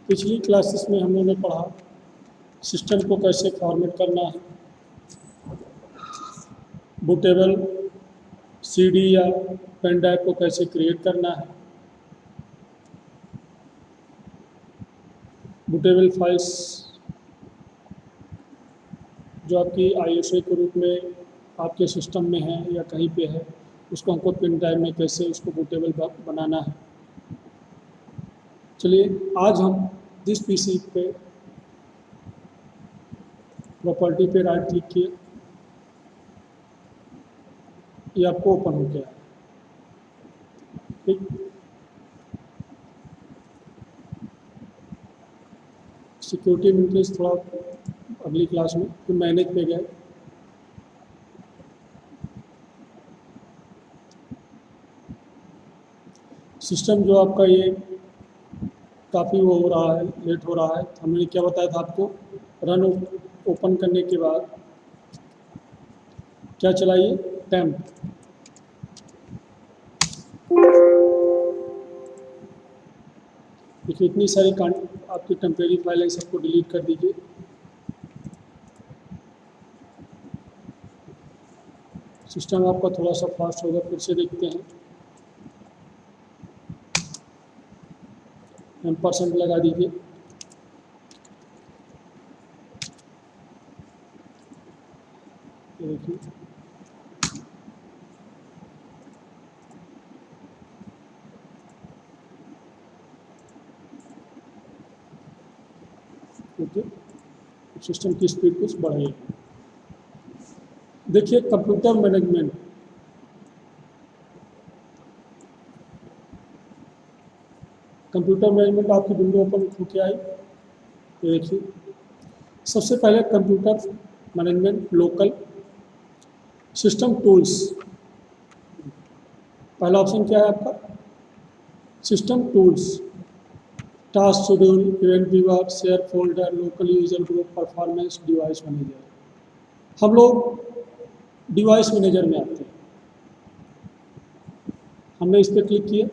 पिछली क्लासेस में हम लोगों ने पढ़ा सिस्टम को कैसे फॉर्मेट करना है, बूटेबल सीडी या पेन ड्राइव को कैसे क्रिएट करना है, बूटेबल फाइल्स जो आपकी आईएसओ के रूप में आपके सिस्टम में है या कहीं पे है, उसको हमको पेन ड्राइव में कैसे उसको बूटेबल बनाना है। चलिए आज हम जिस पीसी पे प्रॉपर्टी पे राइट क्लिक किए, ये आपको ओपन हो गया। ठीक, सिक्योरिटी मेंटेनेंस थोड़ा अगली क्लास में, फिर मैनेज पे गए। सिस्टम जो आपका ये काफ़ी वो हो रहा है, लेट हो रहा है। हमने क्या बताया था आपको, रन ओपन करने के बाद क्या चलाइए, टेम्प। देखिए इतनी सारी आपकी टेम्परेरी फाइल है, सबको डिलीट कर दीजिए। सिस्टम आपका थोड़ा सा फास्ट होगा, फिर से देखते हैं। %, लगा दीजिए। देखिए ओके, सिस्टम की स्पीड कुछ बढ़ाइए। देखिए कंप्यूटर मैनेजमेंट, कंप्यूटर मैनेजमेंट आपकी विंडो ओपन होकर आई। देखिए सबसे पहले computer management local system tools, पहला ऑप्शन क्या है आपका, system tools, task schedule, event viewer, share folder, local user group, performance, device manager. हम लोग डिवाइस मैनेजर में आते हैं। हमने इस पर क्लिक किया।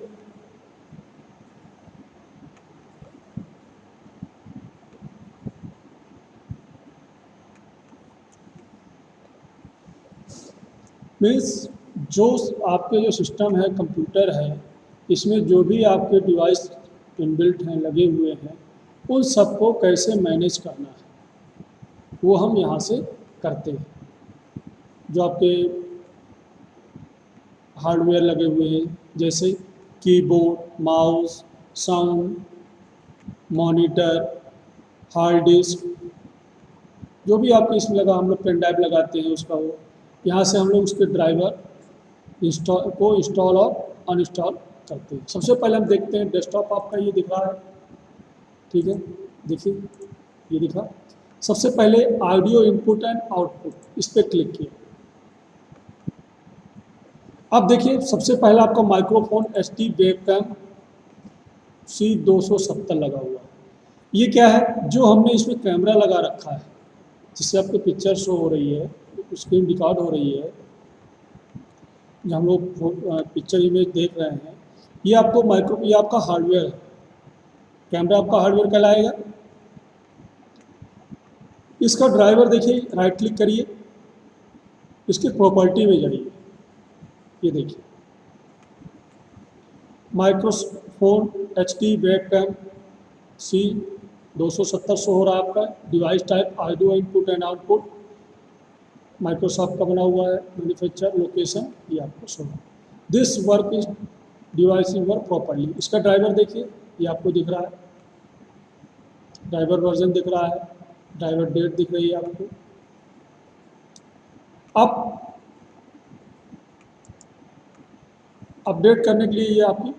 मीन्स जो आपके जो सिस्टम है, कंप्यूटर है, इसमें जो भी आपके डिवाइस इनबिल्ट हैं, लगे हुए हैं, उन सबको कैसे मैनेज करना है वो हम यहाँ से करते हैं। जो आपके हार्डवेयर लगे हुए हैं जैसे keyboard, mouse, sound, monitor, hard disk, जो भी आपके इसमें लगा, हम लोग पेन ड्राइव लगाते हैं उसका, वो यहाँ से हम लोग उसके ड्राइवर इंस्टॉल और अनइंस्टॉल करते हैं। सबसे पहले हम देखते हैं डेस्कटॉप आपका ये दिख रहा है, ठीक है, देखिए ये दिखा। सबसे पहले ऑडियो इनपुट एंड आउटपुट, इस पर क्लिक किया। अब देखिए सबसे पहला आपका माइक्रोफोन HD वेबकैम C270 लगा हुआ है। ये क्या है, जो हमने इसमें कैमरा लगा रखा है जिससे आपको पिक्चर शो हो रही है, स्क्रीन रिकॉर्ड हो रही है, जो हम लोग पिक्चर इमेज देख रहे हैं, ये आपको ये आपका हार्डवेयर है। कैमरा आपका हार्डवेयर कहलाएगा। इसका ड्राइवर देखिए, राइट क्लिक करिए, इसकी प्रॉपर्टी में जाइए, ये देखिए microphone HD webcam C270 show हो रहा है आपका। Device type audio input and output, Microsoft का बना हुआ है, मैन्युफैक्चर, लोकेशन ये आपको शो है। This work is device is work properly. इसका ड्राइवर देखिए, ये आपको दिख रहा है, ड्राइवर वर्जन दिख रहा है, ड्राइवर डेट दिख रही है आपको। अब अपडेट करने के लिए ये आपकी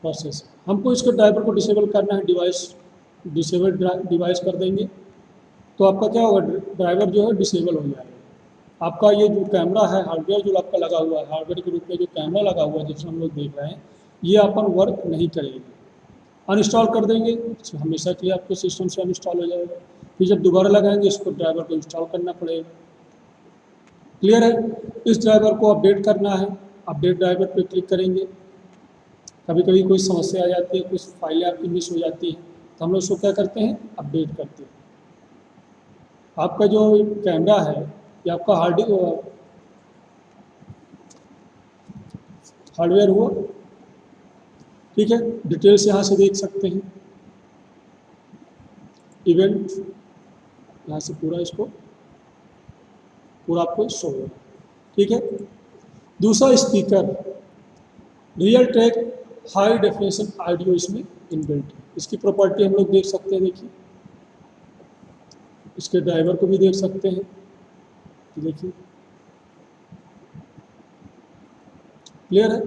प्रोसेस है। हमको इसको ड्राइवर को डिसेबल करना है, डिसेबल डिवाइस कर देंगे तो आपका क्या होगा, ड्राइवर जो है डिसेबल हो जाएगा। आपका ये जो कैमरा है, हार्डवेयर जो आपका लगा हुआ है, हार्डवेयर के रूप में जो कैमरा लगा हुआ है जिसमें हम लोग देख रहे हैं, ये अपन वर्क नहीं करेगी। अनइंस्टॉल कर देंगे, हमेशा के लिए आपके सिस्टम से अनइंस्टॉल हो जाएगा। फिर जब दोबारा लगाएंगे इसको ड्राइवर को इंस्टॉल करना पड़ेगा। क्लियर है। इस ड्राइवर को अपडेट करना है, अपडेट ड्राइवर पे क्लिक करेंगे। कभी कभी कोई समस्या आ जाती है, कुछ फाइलें आपकी मिस हो जाती हैं, तो हम लोग उसको क्या करते हैं, अपडेट करते हैं। आपका जो कैमरा है या आपका हार्डवेयर हुआ, ठीक है, डिटेल्स यहाँ से देख सकते हैं, इवेंट यहाँ से पूरा इसको पूरा आपको शो होगा, ठीक है। दूसरा speaker, Realtek high definition audio इसमें इनबिल्ट है। इसकी प्रॉपर्टी हम लोग देख सकते हैं, देखिए इसके ड्राइवर को भी देख सकते हैं, देखिए क्लियर है।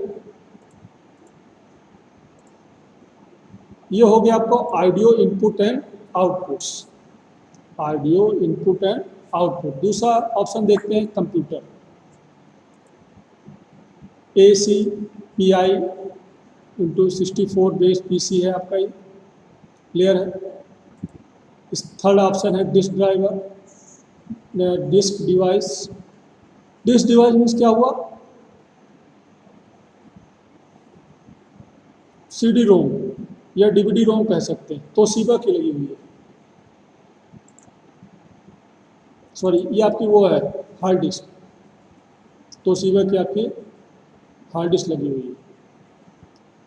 ये हो गया आपको audio input and outputs, audio input and output. दूसरा ऑप्शन देखते हैं computer, ACPI into 64 base PC है आपका, ये क्लियर है। इस थर्ड ऑप्शन है disk driver, disk device. Disk device means क्या हुआ, CD रोम या DVD रोम कह सकते हैं, तोशिबा की लगी हुई है, सॉरी ये आपकी वो है हार्ड डिस्क, तोशिबा की आपकी हार्ड डिस्क लगी हुई है,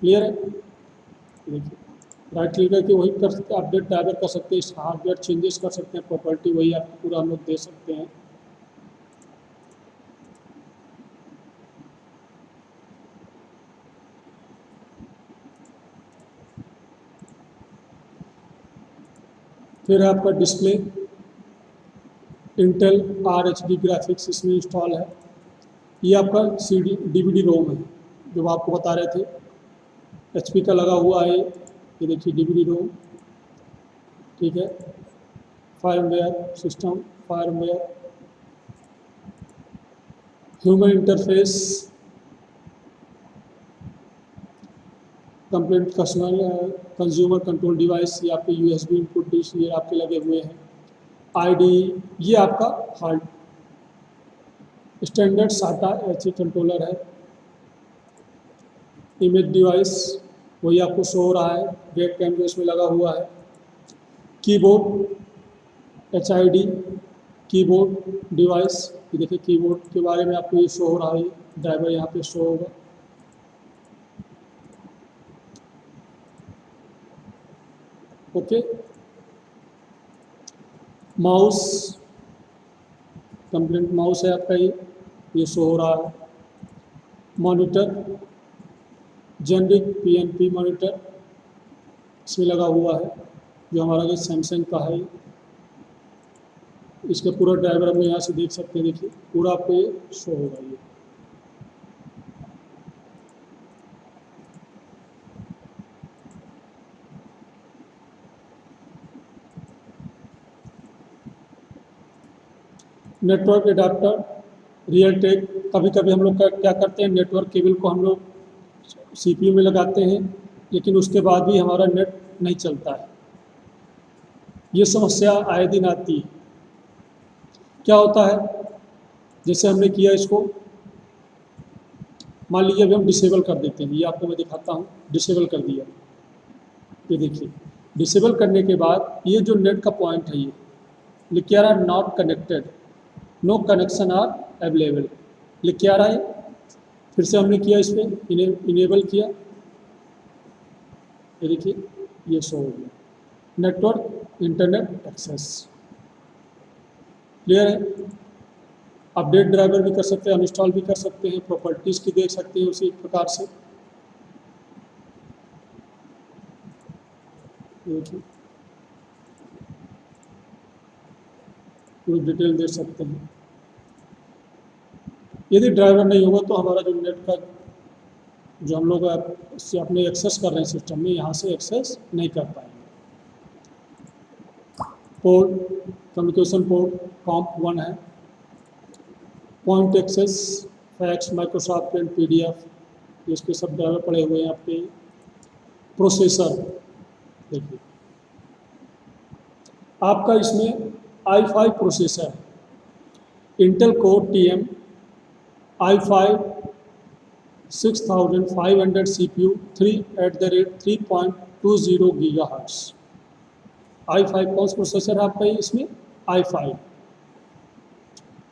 क्लियर है। देखिए राइट क्लिक करके वही कर सकते हैं, अपडेट ड्राइवर कर सकते हैं, इस हार्डवेयर चेंजेस कर सकते हैं, प्रॉपर्टी वही आपको पूरा हम लोग दे सकते हैं। फिर है आपका डिस्प्ले, इंटेल RHD ग्राफिक्स इसमें इंस्टॉल है। ये आपका CD DVD रोम है जो आपको बता रहे थे, HP का लगा हुआ है, ये देखिए DVD रोम, ठीक है। FireWire system, FireWire, human interface, complete consumer control device, ये आपके USB इनपुट डिश ये आपके लगे हुए हैं। ID ये आपका hard standard SATA HE controller है। इमेज डिवाइस वही आपको शो हो रहा है, वेब कैम जो इसमें लगा हुआ है। कीबोर्ड HID कीबोर्ड डिवाइस, ये देखिए कीबोर्ड के बारे में आपको ये शो हो रहा है, ड्राइवर यहाँ पे शो होगा। ओके, माउस कंप्लीट माउस है आपका, ये शो हो रहा है। मॉनिटर जेनरिक PNP मॉनिटर इसमें लगा हुआ है, जो हमारा जो सैमसंग का है। इसका पूरा ड्राइवर हम यहाँ से देख सकते हैं, देखिए पूरा आपको ये शो होगा, ये नेटवर्क एडाप्टर रियल टेक। कभी कभी हम लोग क्या करते हैं, नेटवर्क केबल को हम लोग CPU में लगाते हैं, लेकिन उसके बाद भी हमारा नेट नहीं चलता है, ये समस्या आए दिन आती है। क्या होता है, जैसे हमने किया इसको, मान लीजिए अभी हम डिसेबल कर देते हैं, ये आपको मैं दिखाता हूँ, डिसेबल कर दिया, ये देखिए डिसेबल करने के बाद ये जो नेट का पॉइंट है, ये लिख के आ रहा है not connected, no connection are available, लिख के आ रहा है। फिर से हमने किया, इस पर इनेबल किया, ये देखिए ये शो हो गया, नेटवर्क इंटरनेट एक्सेस, क्लियर है। अपडेट ड्राइवर भी कर सकते हैं, अनइंस्टॉल भी कर सकते हैं, प्रॉपर्टीज़ की देख सकते हैं उसी प्रकार से, देखिए पूरी डिटेल दे सकते हैं। यदि ड्राइवर नहीं होगा तो हमारा जो नेट का जो हम लोग इससे अपने एक्सेस कर रहे हैं सिस्टम में, यहाँ से एक्सेस नहीं कर पाएंगे। पोर्ट कम्युनिकेशन पोर्ट COMP1 है। Point access fax, Microsoft and PDF, इसके सब ड्राइवर पड़े हुए हैं आपके। प्रोसेसर देखिए आपका इसमें i5 प्रोसेसर है, Intel core TM i5 6500 CPU 3 @ 3.20 GHz, i5 कौन सा प्रोसेसर है आपका ये इसमें? i5।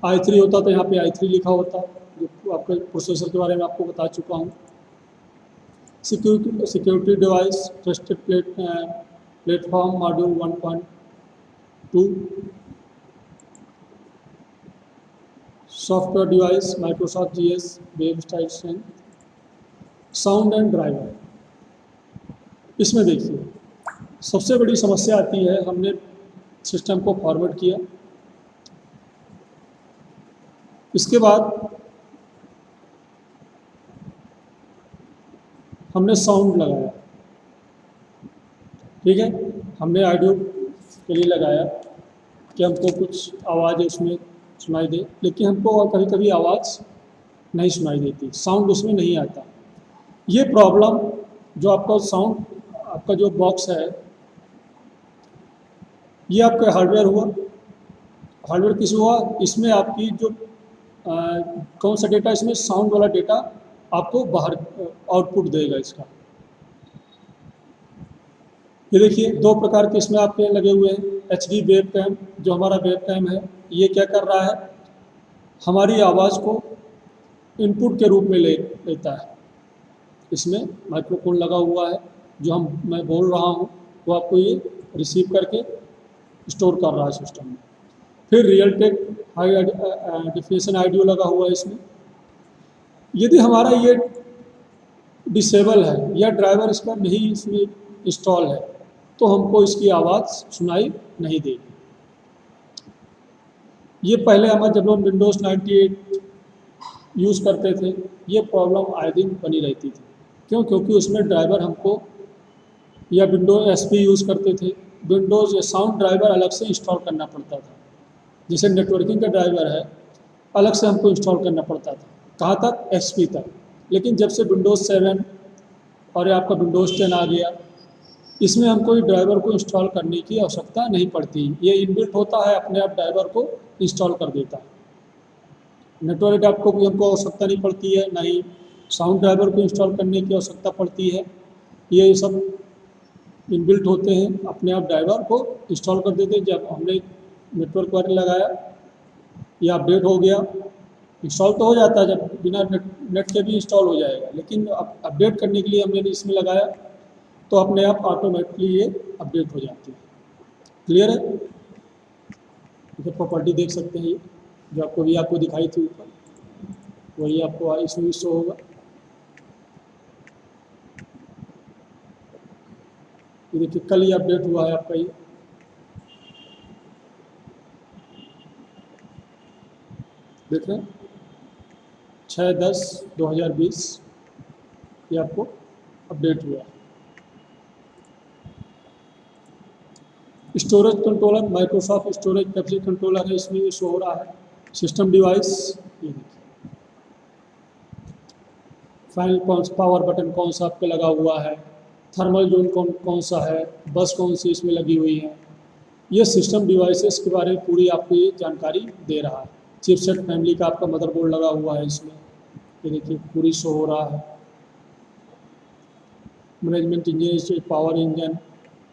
i3 होता तो यहाँ पे i3 लिखा होता, जो आपके प्रोसेसर के बारे में आपको बता चुका हूँ। Security device trusted platform module 1.2। Software device Microsoft GS web station. Sound and driver. इसमें देखिए सबसे बड़ी समस्या आती है, हमने सिस्टम को फॉरवर्ड किया, इसके बाद हमने साउंड लगाया, ठीक है, हमने ऑडियो के लिए लगाया कि हमको कुछ आवाज़ उसमें सुनाई दे, लेकिन हमको कभी कभी आवाज़ नहीं सुनाई देती, साउंड उसमें नहीं आता। ये प्रॉब्लम जो आपका साउंड, आपका जो बॉक्स है, ये आपका हार्डवेयर हुआ। हार्डवेयर किस हुआ? इसमें आपकी जो कौन सा डेटा, इसमें साउंड वाला डेटा आपको बाहर आउटपुट देगा इसका। ये देखिए दो प्रकार के इसमें आपके लगे हुए हैं। HD वेब कैम, जो हमारा वेब कैम है, ये क्या कर रहा है, हमारी आवाज़ को इनपुट के रूप में लेता है। इसमें माइक्रोफोन लगा हुआ है, जो मैं बोल रहा हूँ वो आपको ये रिसीव करके स्टोर कर रहा है सिस्टम में। फिर Realtek high definition audio लगा हुआ है इसमें। यदि हमारा ये डिसेबल है या ड्राइवर इसका नहीं इसमें इंस्टॉल है, तो हमको इसकी आवाज़ सुनाई नहीं देगी। ये पहले हमारे जब लोग विंडोज़ 98 यूज़ करते थे, ये प्रॉब्लम आए दिन बनी रहती थी। क्यों? क्योंकि उसमें ड्राइवर हमको, या विंडोज SP यूज़ करते थे, विंडोज़ या साउंड ड्राइवर अलग से इंस्टॉल करना पड़ता था। जैसे नेटवर्किंग का ड्राइवर है, अलग से हमको इंस्टॉल करना पड़ता था। कहाँ तक? SP तक। लेकिन जब से विंडोज़ 7 और ये आपका विंडोज़ 10 आ गया, इसमें हमको ये ड्राइवर को इंस्टॉल करने की आवश्यकता नहीं पड़ती। ये इनबिल्ट होता है, अपने आप ड्राइवर को इंस्टॉल कर देता है। नेटवर्क आपको भी हमको आवश्यकता नहीं पड़ती है, ना ही साउंड ड्राइवर को इंस्टॉल करने की आवश्यकता पड़ती है। ये सब इनबिल्ट होते हैं, अपने आप ड्राइवर को इंस्टॉल कर देते हैं। जब हमने नेटवर्क वायर लगाया, ये अपडेट हो गया, इंस्टॉल तो हो जाता है, जब बिना नेट के भी इंस्टॉल हो जाएगा, लेकिन अपडेट करने के लिए हमने इसमें लगाया तो अपने आप ऑटोमेटिकली ये अपडेट हो जाती है। क्लियर है? देखिए प्रॉपर्टी देख सकते हैं, ये जो आपको दिखाई थी ऊपर, वही आपको इसमें भी शो होगा। ये देखिए कल ही अपडेट हुआ है आपका, ये देख रहे हैं 6/10/2020 ये आपको अपडेट हुआ। Storage controller, Microsoft storage capacity controller है, इसमें ये शो हो रहा है। सिस्टम डिवाइस, ये देखिए फाइनल कौन सा पावर बटन कौन सा आपका लगा हुआ है, थर्मल जोन कौन सा है, बस कौन सी इसमें लगी हुई है। ये सिस्टम डिवाइसेस के बारे में पूरी आपको ये जानकारी दे रहा है। चिपसेट फैमिली का आपका मदरबोर्ड लगा हुआ है इसमें, ये देखिए पूरी शो हो रहा है। Management engine, power engine,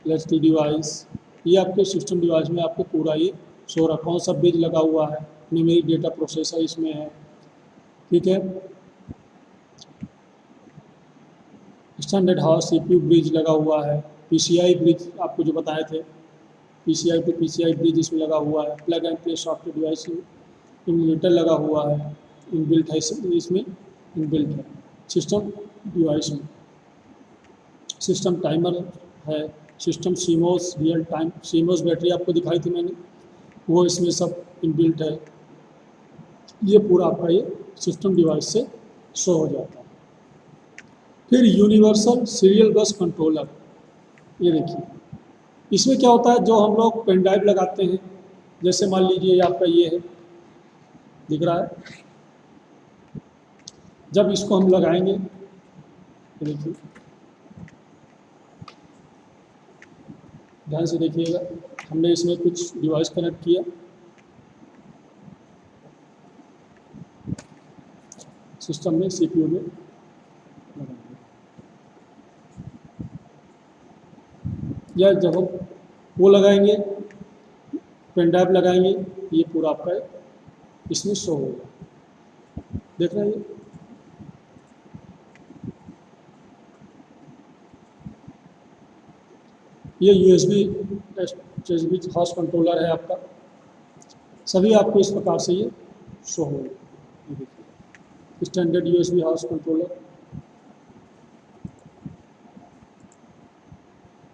LHD device, ये आपके सिस्टम डिवाइस में आपको पूरा ये शो रहा, कौन सा ब्रिज लगा हुआ है, न्यूमेरिक डेटा प्रोसेसर इसमें है, ठीक है। स्टैंडर्ड हाउस CPU ब्रिज लगा हुआ है, PCI ब्रिज आपको जो बताए थे, PCI टू PCI ब्रिज इसमें लगा हुआ है। Plug and play software device emulator लगा हुआ है, इनबिल्ट है इसमें, इनबिल्ट है सिस्टम डिवाइस में। सिस्टम टाइमर है, system CMOS real time, CMOS battery आपको दिखाई थी मैंने, वो इसमें सब इनबिल्ट है। ये पूरा आपका ये सिस्टम डिवाइस से शो हो जाता है। फिर यूनिवर्सल सीरियल बस कंट्रोलर, ये देखिए इसमें क्या होता है, जो हम लोग पेन ड्राइव लगाते हैं, जैसे मान लीजिए आपका ये है, दिख रहा है, जब इसको हम लगाएंगे, ये देखिए ध्यान से देखिएगा, हमने इसमें कुछ डिवाइस कनेक्ट किया, सिस्टम में CPU में या जब हम वो लगाएंगे, पेन ड्राइव लगाएंगे, ये पूरा आपका इसमें शो होगा। देख रहे हैं ये यूएसबी एचएसबी हाउस कंट्रोलर है आपका, सभी आपको इस प्रकार से ये शो होगा। ये देखिए स्टैंडर्ड यूएसबी हाउस कंट्रोलर,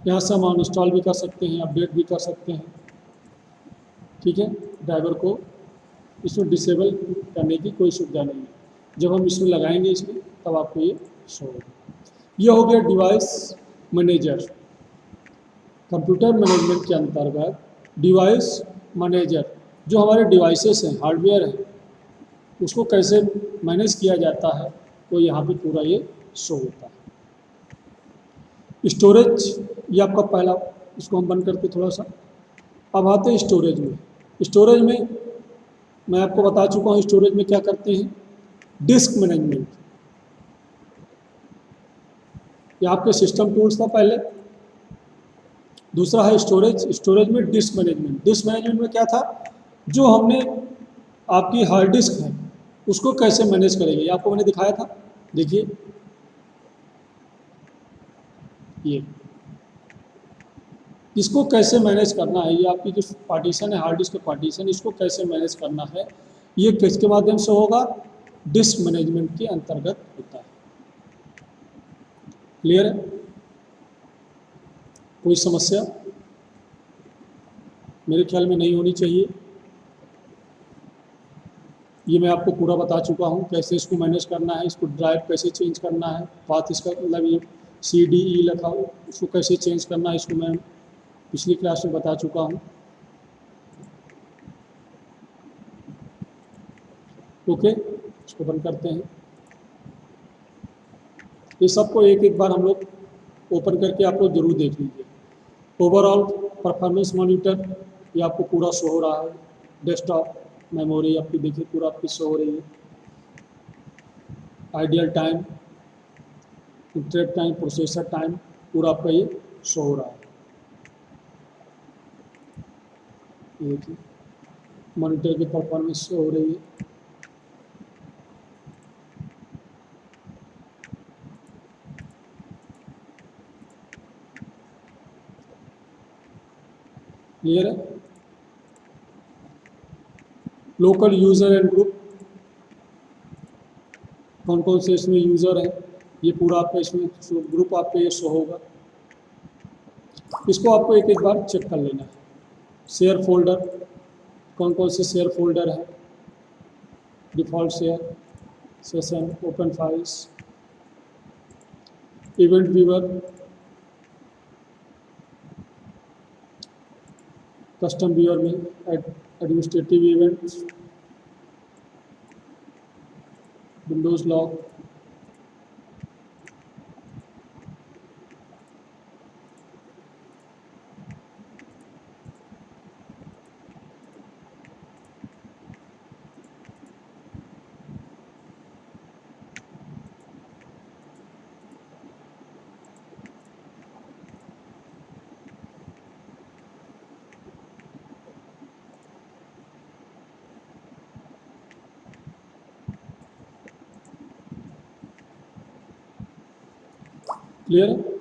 यहाँ से हम अनइंस्टॉल भी कर सकते हैं, अपडेट भी कर सकते हैं। ठीक है, ड्राइवर को इसमें डिसेबल करने की कोई सुविधा नहीं है। जब हम इसमें लगाएंगे इसमें तब आपको ये शो होगा। ये हो गया डिवाइस मैनेजर। कंप्यूटर मैनेजमेंट के अंतर्गत डिवाइस मैनेजर, जो हमारे डिवाइसेस हैं, हार्डवेयर हैं, उसको कैसे मैनेज किया जाता है वो यहाँ पे पूरा ये शो होता है। स्टोरेज, ये आपका पहला, इसको हम बंद करते थोड़ा सा। अब आते हैं स्टोरेज में। स्टोरेज में मैं आपको बता चुका हूँ स्टोरेज में क्या करते हैं, डिस्क मैनेजमेंट। ये आपके सिस्टम टूल्स था पहले। दूसरा है स्टोरेज, स्टोरेज में डिस्क मैनेजमेंट। डिस्क मैनेजमेंट में क्या था, जो हमने आपकी हार्ड डिस्क है उसको कैसे मैनेज करेंगे, ये आपको मैंने दिखाया था। देखिए ये इसको कैसे मैनेज करना है, ये आपकी जो पार्टीशन है हार्ड डिस्क का पार्टीशन, इसको कैसे मैनेज करना है, ये किसके माध्यम से होगा, डिस्क मैनेजमेंट के अंतर्गत होता है। क्लियर है, कोई समस्या मेरे ख्याल में नहीं होनी चाहिए। ये मैं आपको पूरा बता चुका हूँ कैसे इसको मैनेज करना है, इसको ड्राइव कैसे चेंज करना है, पाथ इसका मतलब ये CDE लिखा हो उसको कैसे चेंज करना है, इसको मैं पिछली क्लास में बता चुका हूँ। ओके, इसको बंद करते हैं। ये सबको एक एक बार हम लोग ओपन करके आप लोग जरूर देख लीजिए। ओवरऑल परफॉर्मेंस मॉनिटर, ये आपको पूरा शो हो रहा है। डेस्कटॉप मेमोरी आपकी देखिए पूरा आपकी शो हो रही है। Ideal time, interrupt time, processor time, पूरा आपका ये शो हो रहा है। ये देखिए मॉनिटर की परफॉर्मेंस शो हो रही है। क्लियर है। लोकल यूज़र एंड ग्रुप, कौन कौन से इसमें यूज़र हैं, ये पूरा आपका इसमें ग्रुप आपका ये शो होगा। इसको आपको एक एक बार चेक कर लेना है। शेयर फोल्डर, कौन कौन से शेयर फोल्डर है, default share, session, open files, event viewer, custom viewer में administrative events, Windows log, clear है।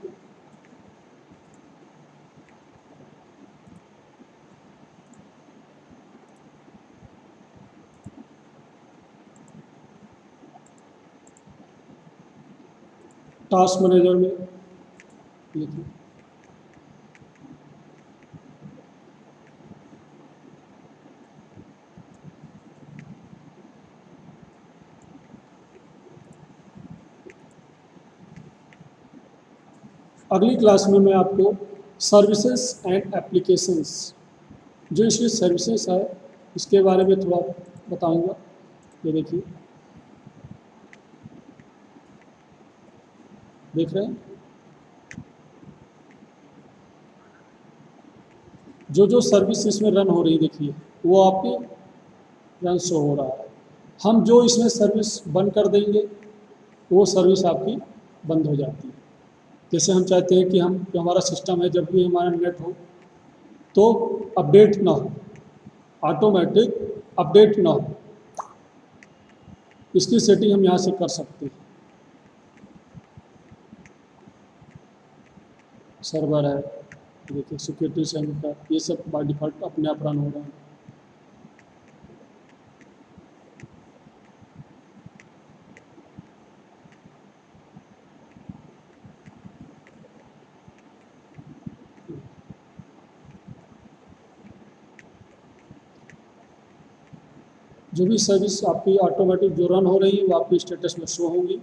टास्क मैनेजर में देखिए अगली क्लास में मैं आपको सर्विसेज एंड एप्लीकेशंस, जो इसमें सर्विसेज है इसके बारे में थोड़ा बताऊंगा। ये देखिए, देख रहे हैं जो जो सर्विस इसमें रन हो रही, देखिए वो आपके रन शो हो रहा है। हम जो इसमें सर्विस बंद कर देंगे वो सर्विस आपकी बंद हो जाती है। जैसे हम चाहते हैं कि हम जो हमारा सिस्टम है जब भी हमारा नेट हो तो अपडेट ना हो, ऑटोमेटिक अपडेट ना हो, इसकी सेटिंग हम यहाँ से कर सकते हैं। सर्वर है, देखिए सिक्योरिटी सेंटर, ये सब बाय डिफ़ॉल्ट अपने आप रन हो रहे हैं। जो भी सर्विस आपकी ऑटोमेटिक जो रन हो रही है वो आपकी स्टेटस में शो होंगी।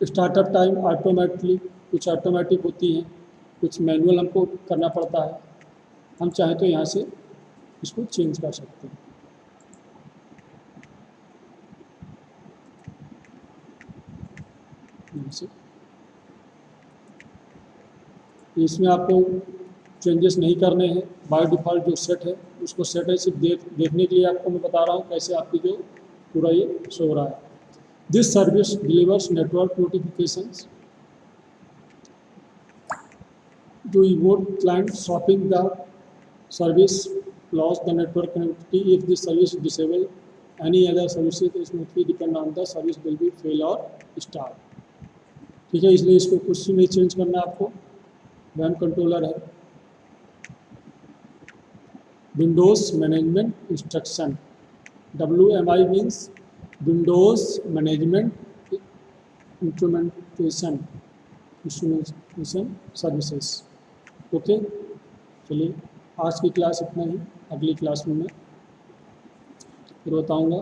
स्टार्टअप टाइम ऑटोमेटिकली, कुछ ऑटोमेटिक होती हैं, कुछ मैनुअल हमको करना पड़ता है। हम चाहें तो यहाँ से इसको चेंज कर सकते हैं। यहाँ से इसमें आपको चेंजेस नहीं करने हैं, बाय डिफ़ॉल्ट जो सेट है उसको सेट है। सिर्फ देखने के लिए आपको मैं बता रहा हूँ कैसे आपकी जो पूरा ये शो हो रहा है। This service delivers network notifications to evoke client stopping the service, lost the network connectivity. If this service is disabled, any other services is mostly depend on the service will be fail or start. ठीक है, इसलिए इसको कुछ नहीं change करना है आपको। वैम controller है, Windows management instruction, WMI means Windows management instrumentation services. Okay, चलिए आज की क्लास इतना ही। अगली क्लास में मैं फिर बताऊँगा